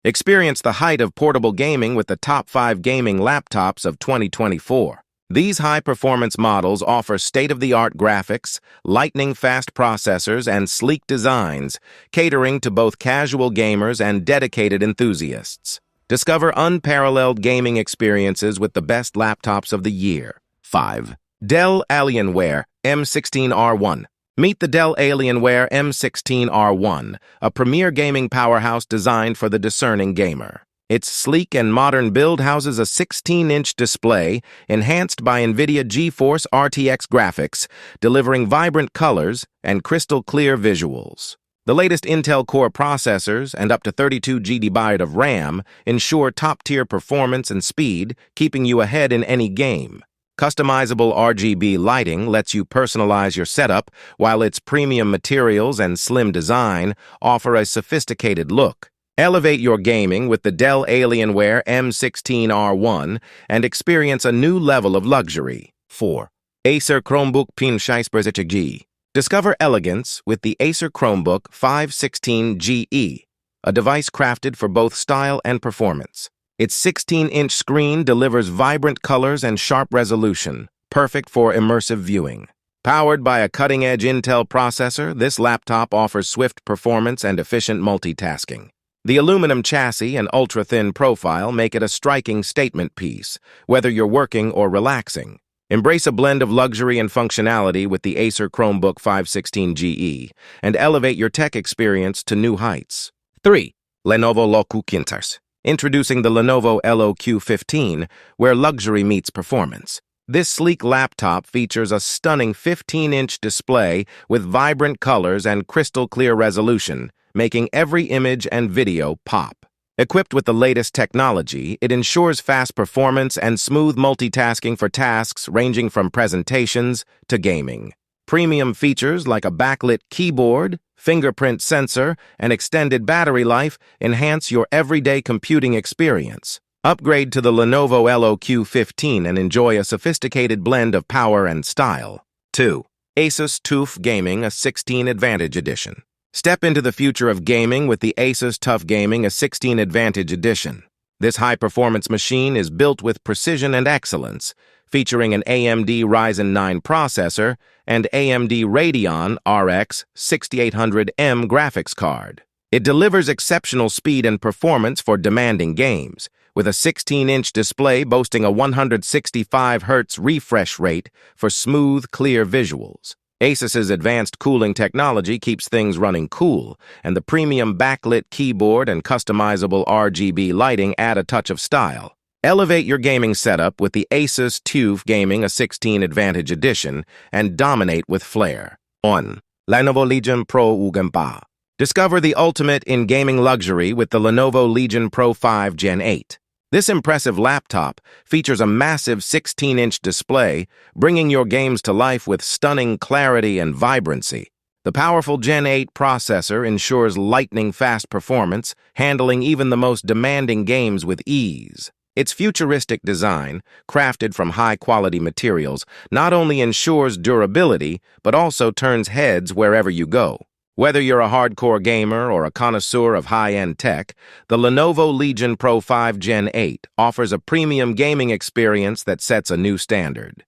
Experience the height of portable gaming with the top 5 gaming laptops of 2024. These high-performance models offer state-of-the-art graphics, lightning-fast processors, and sleek designs, catering to both casual gamers and dedicated enthusiasts. Discover unparalleled gaming experiences with the best laptops of the year. 5. Dell Alienware M16R1. Meet the Dell Alienware M16R1, a premier gaming powerhouse designed for the discerning gamer. Its sleek and modern build houses a 16-inch display enhanced by NVIDIA GeForce RTX graphics, delivering vibrant colors and crystal-clear visuals. The latest Intel Core processors and up to 32 GB of RAM ensure top-tier performance and speed, keeping you ahead in any game. Customizable RGB lighting lets you personalize your setup, while its premium materials and slim design offer a sophisticated look. Elevate your gaming with the Dell Alienware M16R1 and experience a new level of luxury. 4. Acer Chromebook P16G. Discover elegance with the Acer Chromebook 516GE, a device crafted for both style and performance. Its 16-inch screen delivers vibrant colors and sharp resolution, perfect for immersive viewing. Powered by a cutting-edge Intel processor, this laptop offers swift performance and efficient multitasking. The aluminum chassis and ultra-thin profile make it a striking statement piece, whether you're working or relaxing. Embrace a blend of luxury and functionality with the Acer Chromebook 516GE and elevate your tech experience to new heights. 3. Lenovo LoQ15. Introducing the Lenovo LoQ15, where luxury meets performance. This sleek laptop features a stunning 15-inch display with vibrant colors and crystal-clear resolution, making every image and video pop. Equipped with the latest technology, it ensures fast performance and smooth multitasking for tasks ranging from presentations to gaming. Premium features like a backlit keyboard, fingerprint sensor, and extended battery life enhance your everyday computing experience. Upgrade to the Lenovo LoQ15 and enjoy a sophisticated blend of power and style. 2. ASUS TUF Gaming A16 Advantage Edition. Step into the future of gaming with the ASUS TUF Gaming A16 Advantage Edition. This high-performance machine is built with precision and excellence, featuring an AMD Ryzen 9 processor and AMD Radeon RX 6800M graphics card. It delivers exceptional speed and performance for demanding games, with a 16-inch display boasting a 165 Hz refresh rate for smooth, clear visuals. ASUS's advanced cooling technology keeps things running cool, and the premium backlit keyboard and customizable RGB lighting add a touch of style. Elevate your gaming setup with the ASUS TUF Gaming A16 Advantage Edition and dominate with flair. 1. Lenovo Legion Pro U-Gamma. Discover the ultimate in gaming luxury with the Lenovo Legion Pro 5 Gen 8. This impressive laptop features a massive 16-inch display, bringing your games to life with stunning clarity and vibrancy. The powerful Gen 8 processor ensures lightning-fast performance, handling even the most demanding games with ease. Its futuristic design, crafted from high-quality materials, not only ensures durability, but also turns heads wherever you go. Whether you're a hardcore gamer or a connoisseur of high-end tech, the Lenovo Legion Pro 5 Gen 8 offers a premium gaming experience that sets a new standard.